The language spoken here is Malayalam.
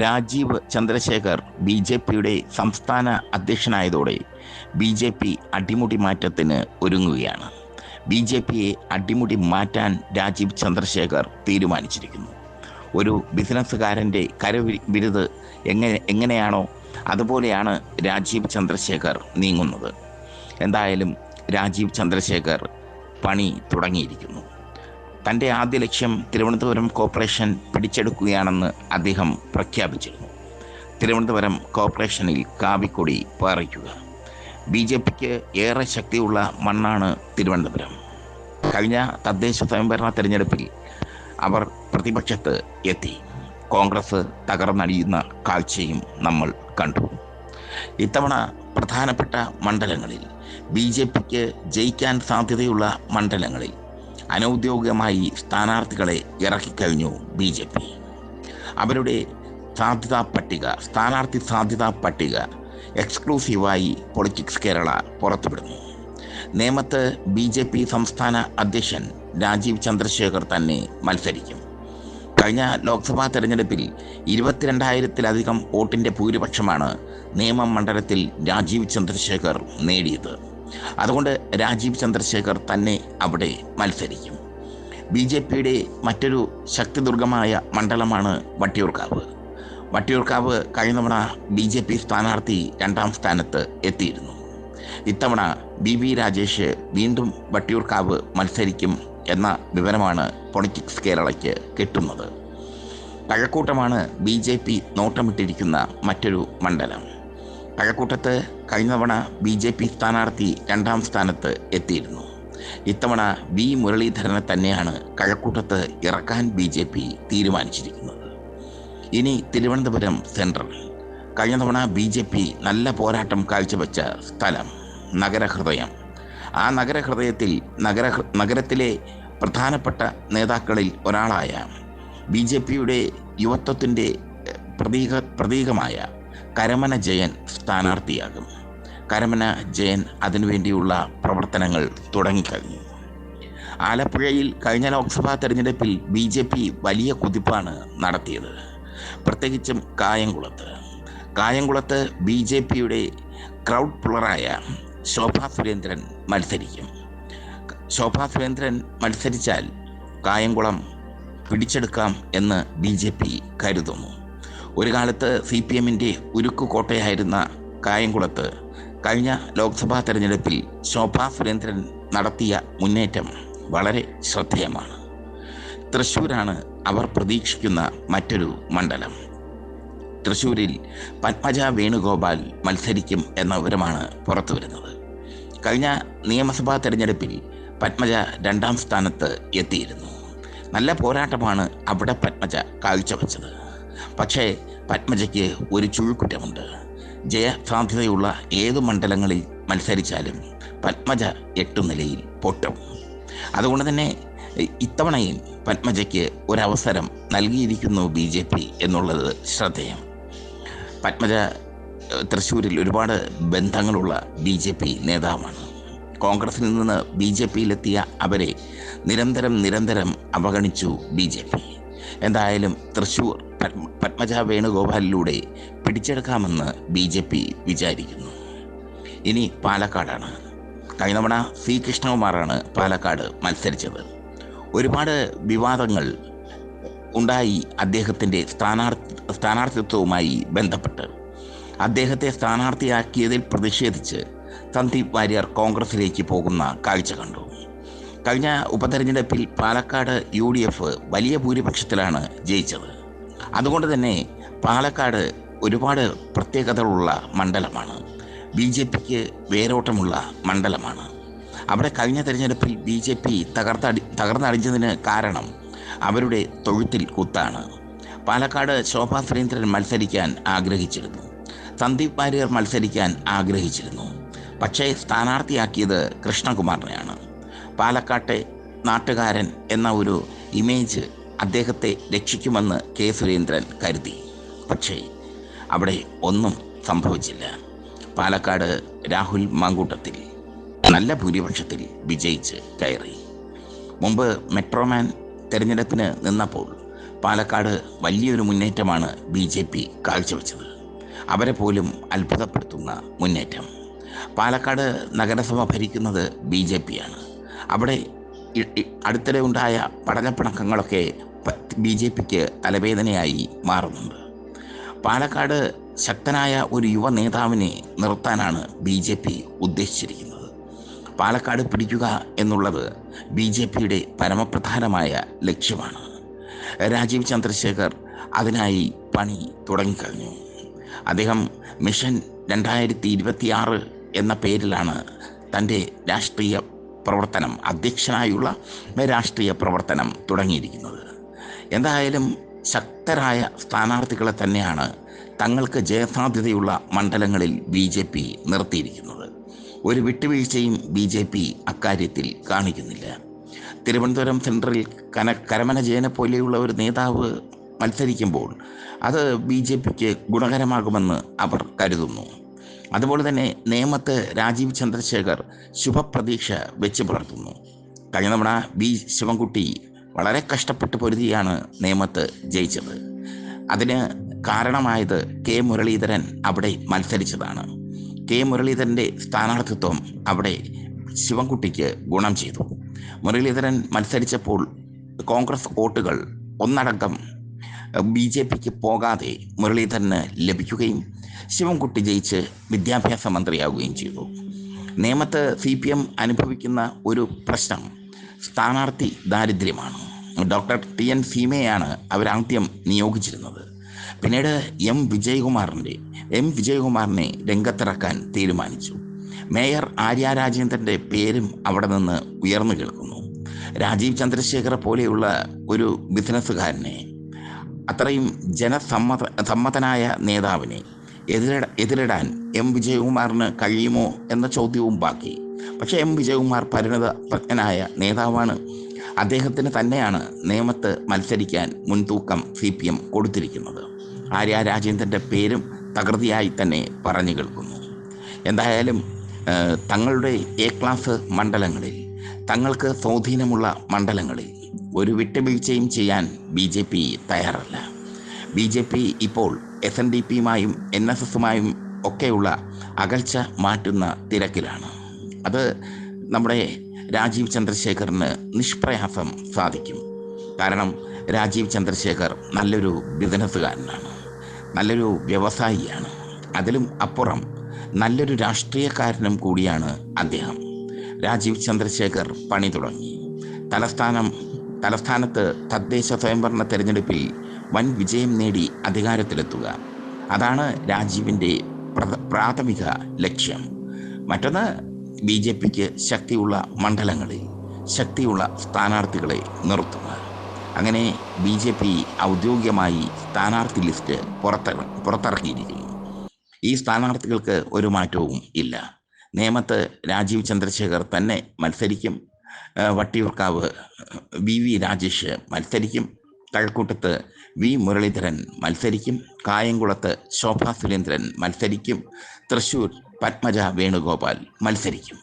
രാജീവ് ചന്ദ്രശേഖർ BJPയുടെ സംസ്ഥാന അധ്യക്ഷനായതോടെ BJP അടിമുടി മാറ്റത്തിന് ഒരുങ്ങുകയാണ്. BJPയെ അടിമുടി മാറ്റാൻ രാജീവ് ചന്ദ്രശേഖർ തീരുമാനിച്ചിരിക്കുന്നു. ഒരു ബിസിനസ്സുകാരൻ്റെ കരവിരുത് എങ്ങനെയാണോ അതുപോലെയാണ് രാജീവ് ചന്ദ്രശേഖർ നീങ്ങുന്നത്. എന്തായാലും രാജീവ് ചന്ദ്രശേഖർ പണി തുടങ്ങിയിരിക്കുന്നു. തൻ്റെ ആദ്യ ലക്ഷ്യം തിരുവനന്തപുരം കോർപ്പറേഷൻ പിടിച്ചെടുക്കുകയാണെന്ന് അദ്ദേഹം പ്രഖ്യാപിച്ചിരുന്നു. തിരുവനന്തപുരം കോർപ്പറേഷനിൽ കാവിക്കൊടി പാറിക്കുക. BJPക്ക് ഏറെ ശക്തിയുള്ള മണ്ണാണ് തിരുവനന്തപുരം. കഴിഞ്ഞ തദ്ദേശ സ്വയംഭരണ തെരഞ്ഞെടുപ്പിൽ അവർ പ്രതിപക്ഷത്ത് എത്തി. കോൺഗ്രസ് തകർന്നടിയുന്ന കാഴ്ചയും നമ്മൾ കണ്ടു. ഇത്തവണ പ്രധാനപ്പെട്ട മണ്ഡലങ്ങളിൽ BJPക്ക് ജയിക്കാൻ സാധ്യതയുള്ള മണ്ഡലങ്ങളിൽ അനൗദ്യോഗികമായി സ്ഥാനാർത്ഥികളെ ഇറക്കിക്കഴിഞ്ഞു BJP. അവരുടെ സ്ഥാനാർത്ഥി സാധ്യതാ പട്ടിക എക്സ്ക്ലൂസീവായി പൊളിറ്റിക്സ് കേരള പുറത്തുവിടുന്നു. നേമത്ത് BJP സംസ്ഥാന അധ്യക്ഷൻ രാജീവ് ചന്ദ്രശേഖർ തന്നെ മത്സരിക്കും. കഴിഞ്ഞ ലോക്സഭാ തെരഞ്ഞെടുപ്പിൽ 22,000-ലധികം വോട്ടിൻ്റെ ഭൂരിപക്ഷമാണ് നേമം മണ്ഡലത്തിൽ രാജീവ് ചന്ദ്രശേഖർ നേടിയത്. അതുകൊണ്ട് രാജീവ് ചന്ദ്രശേഖർ തന്നെ അവിടെ മത്സരിക്കും. BJPയുടെ മറ്റൊരു ശക്തിദുർഗമായ മണ്ഡലമാണ് വട്ടിയൂർക്കാവ്. വട്ടിയൂർക്കാവ് കഴിഞ്ഞ തവണ BJP സ്ഥാനാർത്ഥി 2ാം സ്ഥാനത്ത് എത്തിയിരുന്നു. ഇത്തവണ BB രാജേഷ് വീണ്ടും വട്ടിയൂർക്കാവ് മത്സരിക്കും എന്ന വിവരമാണ് പൊളിറ്റിക്സ് കേരളയ്ക്ക് കിട്ടുന്നത്. കഴക്കൂട്ടമാണ് BJP നോട്ടമിട്ടിരിക്കുന്ന മറ്റൊരു മണ്ഡലം. കഴക്കൂട്ടത്ത് കഴിഞ്ഞ തവണ BJP സ്ഥാനാർത്ഥി 2ാം സ്ഥാനത്ത് എത്തിയിരുന്നു. ഇത്തവണ V മുരളീധരനെ തന്നെയാണ് കഴക്കൂട്ടത്ത് ഇറക്കാൻ BJP തീരുമാനിച്ചിരിക്കുന്നത്. ഇനി തിരുവനന്തപുരം സെൻട്രൽ. കഴിഞ്ഞ തവണ BJP നല്ല പോരാട്ടം കാഴ്ചവെച്ച സ്ഥലം നഗരഹൃദയം. ആ നഗരഹൃദയത്തിൽ നഗരത്തിലെ പ്രധാനപ്പെട്ട നേതാക്കളിൽ ഒരാളായ BJPയുടെ യുവത്വത്തിൻ്റെ പ്രതീകമായ കരമന ജയൻ സ്ഥാനാർത്ഥിയാകും. കരമന ജയൻ അതിനുവേണ്ടിയുള്ള പ്രവർത്തനങ്ങൾ തുടങ്ങിക്കഴിഞ്ഞു. ആലപ്പുഴയിൽ കഴിഞ്ഞ ലോക്സഭാ തെരഞ്ഞെടുപ്പിൽ BJP വലിയ കുതിപ്പാണ് നടത്തിയത്. പ്രത്യേകിച്ചും കായംകുളത്ത് BJPയുടെ ക്രൗഡ് പുള്ളറായ ശോഭാ സുരേന്ദ്രൻ മത്സരിക്കും. ശോഭാ സുരേന്ദ്രൻ മത്സരിച്ചാൽ കായംകുളം പിടിച്ചെടുക്കാം എന്ന് BJP കരുതുന്നു. ഒരു കാലത്ത് CPMൻ്റെ ഉരുക്കുകോട്ടയായിരുന്ന കായംകുളത്ത് കഴിഞ്ഞ ലോക്സഭാ തെരഞ്ഞെടുപ്പിൽ ശോഭാ സുരേന്ദ്രൻ നടത്തിയ മുന്നേറ്റം വളരെ ശ്രദ്ധേയമാണ്. തൃശ്ശൂരാണ് അവർ പ്രതീക്ഷിക്കുന്ന മറ്റൊരു മണ്ഡലം. തൃശ്ശൂരിൽ പത്മജ വേണുഗോപാൽ മത്സരിക്കും എന്ന വിവരമാണ് പുറത്തു വരുന്നത്. കഴിഞ്ഞ നിയമസഭാ തെരഞ്ഞെടുപ്പിൽ പത്മജ 2ാം സ്ഥാനത്ത് എത്തിയിരുന്നു. നല്ല പോരാട്ടമാണ് അവിടെ പത്മജ കാഴ്ചവെച്ചത്. പക്ഷേ പത്മജയ്ക്ക് ഒരു ചുഴുക്കുറ്റമുണ്ട്. ജയസാധ്യതയുള്ള ഏതു മണ്ഡലങ്ങളിൽ മത്സരിച്ചാലും പത്മജ 8 നിലയിൽ പൊട്ടും. അതുകൊണ്ട് തന്നെ ഇത്തവണയും പത്മജയ്ക്ക് ഒരവസരം നൽകിയിരിക്കുന്നു BJP എന്നുള്ളത് ശ്രദ്ധേയം. പത്മജ തൃശ്ശൂരിൽ ഒരുപാട് ബന്ധങ്ങളുള്ള BJP നേതാവാണ്. കോൺഗ്രസിൽ നിന്ന് BJPയിലെത്തിയ അവരെ നിരന്തരം അവഗണിച്ചു BJP. എന്തായാലും തൃശ്ശൂർ പത്മജ വേണുഗോപാലിലൂടെ പിടിച്ചെടുക്കാമെന്ന് BJP വിചാരിക്കുന്നു. ഇനി പാലക്കാടാണ്. കഴിഞ്ഞ തവണ C കൃഷ്ണകുമാറാണ് പാലക്കാട് മത്സരിച്ചത്. ഒരുപാട് വിവാദങ്ങൾ ഉണ്ടായി അദ്ദേഹത്തിൻ്റെ സ്ഥാനാർത്ഥിത്വവുമായി ബന്ധപ്പെട്ട്. അദ്ദേഹത്തെ സ്ഥാനാർത്ഥിയാക്കിയതിൽ പ്രതിഷേധിച്ച് സന്ദീപ് വാര്യർ കോൺഗ്രസിലേക്ക് പോകുന്ന കാഴ്ച കണ്ടു. കഴിഞ്ഞ ഉപതെരഞ്ഞെടുപ്പിൽ പാലക്കാട് UDF വലിയ ഭൂരിപക്ഷത്തിലാണ് ജയിച്ചത്. അതുകൊണ്ട് തന്നെ പാലക്കാട് ഒരുപാട് പ്രത്യേകതകളുള്ള മണ്ഡലമാണ്. BJPക്ക് വേരോട്ടമുള്ള മണ്ഡലമാണ്. അവിടെ കഴിഞ്ഞ തെരഞ്ഞെടുപ്പിൽ BJP തകർന്നടിഞ്ഞതിന് കാരണം അവരുടെ തൊഴുത്തിൽ കുത്താണ്. പാലക്കാട് ശോഭാ സുരേന്ദ്രൻ മത്സരിക്കാൻ ആഗ്രഹിച്ചിരുന്നു. സന്ദീപ് വാര്യർ മത്സരിക്കാൻ ആഗ്രഹിച്ചിരുന്നു. പക്ഷേ സ്ഥാനാർത്ഥിയാക്കിയത് കൃഷ്ണകുമാറിനെയാണ്. പാലക്കാട്ടെ നാട്ടുകാരൻ എന്ന ഒരു ഇമേജ് അദ്ദേഹത്തെ രക്ഷിക്കുമെന്ന് K സുരേന്ദ്രൻ കരുതി. പക്ഷേ അവിടെ ഒന്നും സംഭവിച്ചില്ല. പാലക്കാട് രാഹുൽ മാങ്കൂട്ടത്തിൽ നല്ല ഭൂരിപക്ഷത്തിൽ വിജയിച്ച് കയറി. മുമ്പ് മെട്രോമാൻ തെരഞ്ഞെടുപ്പിന് നിന്നപ്പോൾ പാലക്കാട് വലിയൊരു മുന്നേറ്റമാണ് BJP കാഴ്ചവെച്ചത്. അവരെ പോലും അത്ഭുതപ്പെടുത്തുന്ന മുന്നേറ്റം. പാലക്കാട് നഗരസഭ ഭരിക്കുന്നത് BJP ആണ്. അവിടെ അടുത്തിടെ ഉണ്ടായ പഠനപ്പിണക്കങ്ങളൊക്കെ BJPക്ക് തലവേദനയായി മാറുന്നുണ്ട്. പാലക്കാട് ശക്തനായ ഒരു യുവ നേതാവിനെ നിർത്താനാണ് BJP ഉദ്ദേശിച്ചിരിക്കുന്നത്. പാലക്കാട് പിടിക്കുക എന്നുള്ളത് BJPയുടെ പരമപ്രധാനമായ ലക്ഷ്യമാണ്. രാജീവ് ചന്ദ്രശേഖർ അതിനായി പണി തുടങ്ങിക്കഴിഞ്ഞു. അദ്ദേഹം മിഷൻ 2026 എന്ന പേരിലാണ് തൻ്റെ രാഷ്ട്രീയ പ്രവർത്തനം, അധ്യക്ഷനായുള്ള രാഷ്ട്രീയ പ്രവർത്തനം തുടങ്ങിയിരിക്കുന്നത്. എന്തായാലും ശക്തരായ സ്ഥാനാർത്ഥികളെ തന്നെയാണ് തങ്ങൾക്ക് ജയസാധ്യതയുള്ള മണ്ഡലങ്ങളിൽ BJP നിർത്തിയിരിക്കുന്നത്. ഒരു വിട്ടുവീഴ്ചയും BJP അക്കാര്യത്തിൽ കാണിക്കുന്നില്ല. തിരുവനന്തപുരം സെൻട്രലിൽ കരമന ജയനെ പോലെയുള്ള ഒരു നേതാവ് മത്സരിക്കുമ്പോൾ അത് BJPക്ക് ഗുണകരമാകുമെന്ന് അവർ കരുതുന്നു. അതുപോലെ തന്നെ നേമത്ത് രാജീവ് ചന്ദ്രശേഖർ ശുഭപ്രതീക്ഷ വെച്ച് പുലർത്തുന്നു. കഴിഞ്ഞ തവണ ശിവൻകുട്ടി വളരെ കഷ്ടപ്പെട്ട് പൊരുതിയാണ് നേമത്ത് ജയിച്ചത്. അതിന് കാരണമായത് മുരളീധരൻ അവിടെ മത്സരിച്ചതാണ്. മുരളീധരൻ്റെ സ്ഥാനാർത്ഥിത്വം അവിടെ ശിവൻകുട്ടിക്ക് ഗുണം ചെയ്തു. മുരളീധരൻ മത്സരിച്ചപ്പോൾ കോൺഗ്രസ് വോട്ടുകൾ ഒന്നടങ്കം BJPക്ക് പോകാതെ മുരളീധരന് ലഭിക്കുകയും ശിവൻകുട്ടി ജയിച്ച് വിദ്യാഭ്യാസ മന്ത്രിയാവുകയും ചെയ്തു. നേമത്ത് CPM അനുഭവിക്കുന്ന ഒരു പ്രശ്നം സ്ഥാനാർത്ഥി ദാരിദ്ര്യമാണ്. ഡോക്ടർ TN സീമയാണ് അവരാദ്യം നിയോഗിച്ചിരുന്നത്. പിന്നീട് എം വിജയകുമാറിനെ രംഗത്തിറക്കാൻ തീരുമാനിച്ചു. മേയർ ആര്യ രാജേന്ദ്രൻ്റെ പേരും അവിടെ നിന്ന് ഉയർന്നു കേൾക്കുന്നു. രാജീവ് ചന്ദ്രശേഖർ പോലെയുള്ള ഒരു ബിസിനസ്സുകാരനെ, അത്രയും സമ്മതനായ നേതാവിനെ എതിരിടാൻ വിജയകുമാറിന് കഴിയുമോ എന്ന ചോദ്യവും ബാക്കി. പക്ഷേ വിജയകുമാർ പരിണത പ്രജ്ഞനായ നേതാവാണ്. അദ്ദേഹത്തിന് തന്നെയാണ് നേമത്ത് മത്സരിക്കാൻ മുൻതൂക്കം CPM കൊടുത്തിരിക്കുന്നത്. ആര്യ രാജേന്ദ്രൻ്റെ പേരും തകൃതിയായി തന്നെ പറഞ്ഞു കേൾക്കുന്നു. എന്തായാലും തങ്ങളുടെ A ക്ലാസ് മണ്ഡലങ്ങളിൽ, തങ്ങൾക്ക് സ്വാധീനമുള്ള മണ്ഡലങ്ങളിൽ ഒരു വിട്ടുവീഴ്ചയും ചെയ്യാൻ BJP തയ്യാറല്ല. BJP ഇപ്പോൾ SNDPയുമായും NSSുമായും ഒക്കെയുള്ള അകൽച്ച മാറ്റുന്ന തിരക്കിലാണ്. അത് നമ്മുടെ രാജീവ് ചന്ദ്രശേഖറിന് നിഷ്പ്രയാസം സാധിക്കും. കാരണം രാജീവ് ചന്ദ്രശേഖർ നല്ലൊരു ബിസിനസ്സുകാരനാണ്, നല്ലൊരു വ്യവസായിയാണ്. അതിലും അപ്പുറം നല്ലൊരു രാഷ്ട്രീയക്കാരനും കൂടിയാണ് അദ്ദേഹം. രാജീവ് ചന്ദ്രശേഖർ പണി തുടങ്ങി. തലസ്ഥാനത്ത് തദ്ദേശ സ്വയംഭരണ തെരഞ്ഞെടുപ്പിൽ വൻ വിജയം നേടി അധികാരത്തിലെത്തുക, അതാണ് രാജീവിൻ്റെ പ്രാഥമിക ലക്ഷ്യം. മറ്റൊന്ന് BJPക്ക് ശക്തിയുള്ള മണ്ഡലങ്ങളിൽ ശക്തിയുള്ള സ്ഥാനാർത്ഥികളെ നിർത്തുക. അങ്ങനെ BJP ഔദ്യോഗികമായി സ്ഥാനാർത്ഥി ലിസ്റ്റ് പുറത്തിറക്കിയിരിക്കുന്നു. ഈ സ്ഥാനാർത്ഥികൾക്ക് ഒരു മാറ്റവും ഇല്ല. നേമത്ത് രാജീവ് ചന്ദ്രശേഖർ തന്നെ മത്സരിക്കും. വട്ടിയൂർക്കാവ് VV രാജേഷ് മത്സരിക്കും. കഴക്കൂട്ടത്ത് V മുരളീധരൻ മത്സരിക്കും. കായംകുളത്ത് ശോഭാ സുരേന്ദ്രൻ മത്സരിക്കും. തൃശ്ശൂർ പത്മജ വേണുഗോപാൽ മത്സരിക്കും.